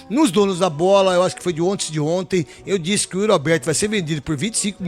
Nos donos da bola, eu acho que foi de ontem, eu disse que o Yuri Alberto vai ser vendido por 25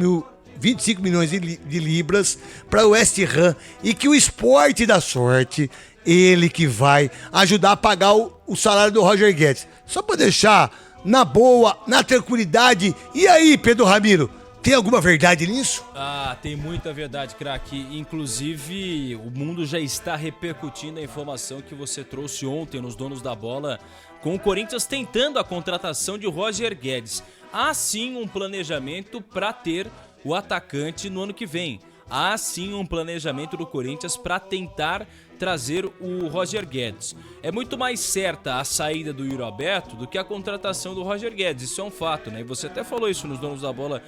milhões de libras para o West Ham e que o Sport da Sorte, ele que vai ajudar a pagar o salário do Roger Guedes. Só para deixar na boa, na tranquilidade. E aí, Pedro Ramiro, tem alguma verdade nisso? Ah, tem muita verdade, craque. Inclusive, o mundo já está repercutindo a informação que você trouxe ontem nos donos da bola, com o Corinthians tentando a contratação de Roger Guedes. Há sim um planejamento para ter o atacante no ano que vem. Há sim um planejamento do Corinthians para tentar trazer o Roger Guedes. É muito mais certa a saída do Yuri Alberto do que a contratação do Roger Guedes. Isso é um fato, né? E você até falou isso nos donos da bola,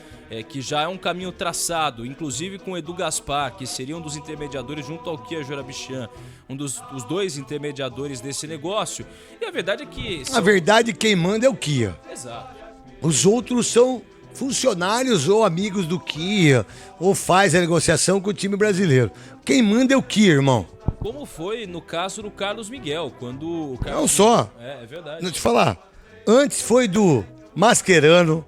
que já é um caminho traçado, inclusive com o Edu Gaspar, que seria um dos intermediadores junto ao Kia Jorabichian, os dois intermediadores desse negócio. E a verdade é que... A verdade, quem manda é o Kia. Exato. Os outros são funcionários ou amigos do Kia, ou faz a negociação com o time brasileiro. Quem manda é o Kia, irmão. Como foi no caso do Carlos Miguel, quando o Carlos... Não só. É verdade. Deixa eu te falar. Antes foi do Mascherano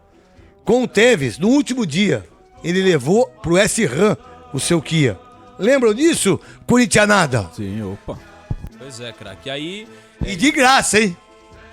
com o Tevez. No último dia, ele levou pro West Ham o seu Kia. Lembram disso, corintianada? Sim, opa. Pois é, craque. Aí... E de graça, hein?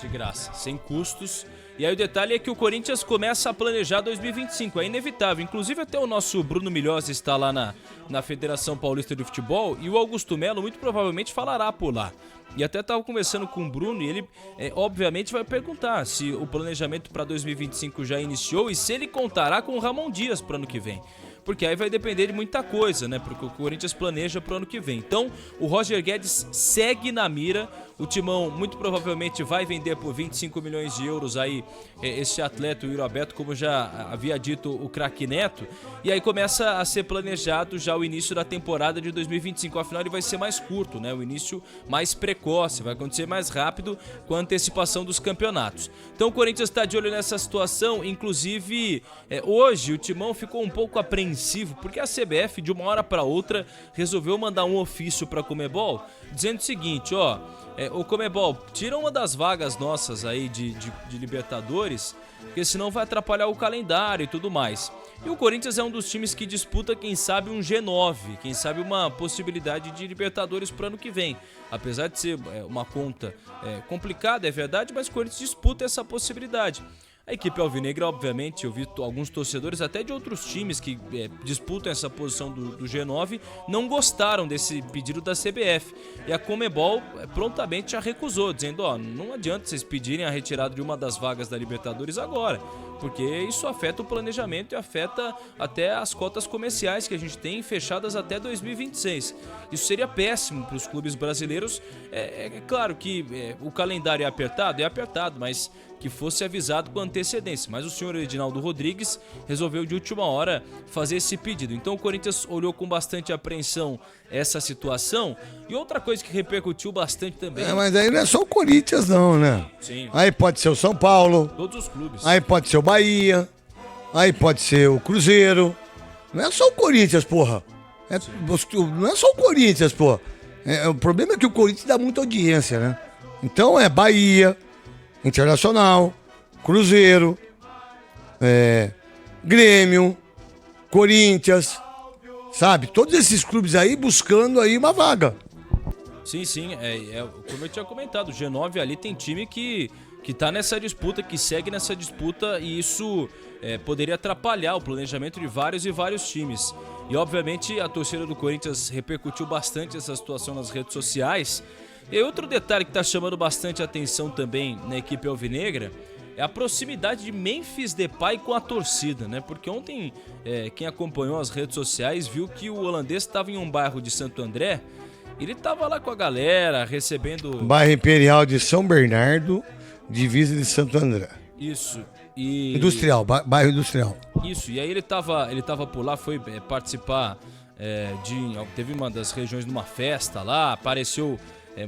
De graça, sem custos. E aí o detalhe é que o Corinthians começa a planejar 2025, é inevitável. Inclusive até o nosso Bruno Milhosa está lá na Federação Paulista de Futebol e o Augusto Melo muito provavelmente falará por lá. E até estava conversando com o Bruno e ele obviamente vai perguntar se o planejamento para 2025 já iniciou e se ele contará com o Ramon Dias para o ano que vem. Porque aí vai depender de muita coisa, né? Porque o Corinthians planeja pro ano que vem. Então, o Roger Guedes segue na mira. O Timão muito provavelmente vai vender por 25 milhões de euros aí esse atleta, o Yuri Alberto, como já havia dito o craque Neto. E aí começa a ser planejado já o início da temporada de 2025. Afinal, ele vai ser mais curto, né? O início mais precoce, vai acontecer mais rápido com a antecipação dos campeonatos. Então, o Corinthians está de olho nessa situação. Inclusive, hoje o Timão ficou um pouco apreensivo, porque a CBF, de uma hora para outra, resolveu mandar um ofício para a Conmebol, dizendo o seguinte, o Conmebol, tira uma das vagas nossas aí de Libertadores, porque senão vai atrapalhar o calendário e tudo mais. E o Corinthians é um dos times que disputa, quem sabe, um G9, quem sabe uma possibilidade de Libertadores para o ano que vem. Apesar de ser uma conta complicada, é verdade, mas o Corinthians disputa essa possibilidade. A equipe alvinegra, obviamente, eu vi alguns torcedores até de outros times que disputam essa posição do G9, não gostaram desse pedido da CBF. E a Conmebol prontamente já recusou, dizendo, não adianta vocês pedirem a retirada de uma das vagas da Libertadores agora, porque isso afeta o planejamento e afeta até as cotas comerciais que a gente tem fechadas até 2026. Isso seria péssimo para os clubes brasileiros. É claro que o calendário é apertado, mas que fosse avisado com antecedência. Mas o senhor Edinaldo Rodrigues resolveu de última hora fazer esse pedido. Então o Corinthians olhou com bastante apreensão essa situação. E outra coisa que repercutiu bastante também... Mas aí não é só o Corinthians não, né? Sim. Aí pode ser o São Paulo. Todos os clubes. Aí pode ser o Bahia. Aí pode ser o Cruzeiro. Não é só o Corinthians, porra. Não é só o Corinthians, porra. O problema é que o Corinthians dá muita audiência, né? Então é Bahia, Internacional, Cruzeiro, Grêmio, Corinthians, sabe? Todos esses clubes aí buscando aí uma vaga. Sim, como eu tinha comentado, o G9 ali tem time que tá nessa disputa, que segue nessa disputa, e isso poderia atrapalhar o planejamento de vários e vários times. E obviamente a torcida do Corinthians repercutiu bastante essa situação nas redes sociais. E outro detalhe que está chamando bastante atenção também na equipe alvinegra é a proximidade de Memphis Depay com a torcida, né? Porque ontem quem acompanhou as redes sociais viu que o holandês estava em um bairro de Santo André, ele estava lá com a galera recebendo... Bairro Imperial de São Bernardo, divisa de Santo André. Isso. Industrial, bairro industrial. Isso, e aí ele tava por lá, foi participar teve uma das regiões numa festa lá, apareceu...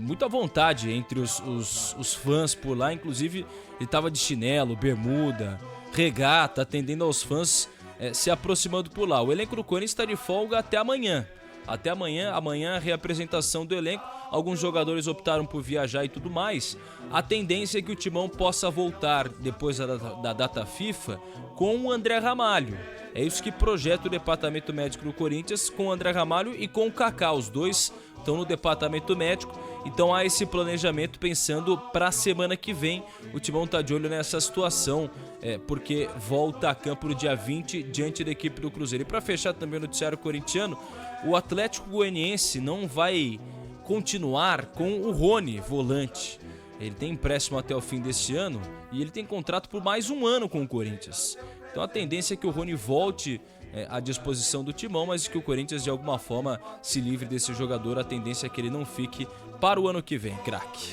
muita vontade entre os fãs por lá, inclusive ele estava de chinelo, bermuda, regata, atendendo aos fãs, se aproximando por lá. O elenco do Corinthians está de folga até amanhã. até amanhã. Amanhã a reapresentação do elenco. Alguns jogadores optaram por viajar e tudo mais. A tendência é que o Timão possa voltar depois da data FIFA com o André Ramalho. É isso que projeta o departamento médico do Corinthians, com o André Ramalho e com o Kaká. Os dois estão no departamento médico, então há esse planejamento pensando para a semana que vem. O Timão está de olho nessa situação, porque volta a campo no dia 20 diante da equipe do Cruzeiro. E para fechar também o noticiário corintiano, o Atlético Goianiense não vai continuar com o Rony, volante. Ele tem empréstimo até o fim deste ano e ele tem contrato por mais um ano com o Corinthians. Então a tendência é que o Rony volte à disposição do Timão, mas que o Corinthians de alguma forma se livre desse jogador. A tendência é que ele não fique para o ano que vem, craque.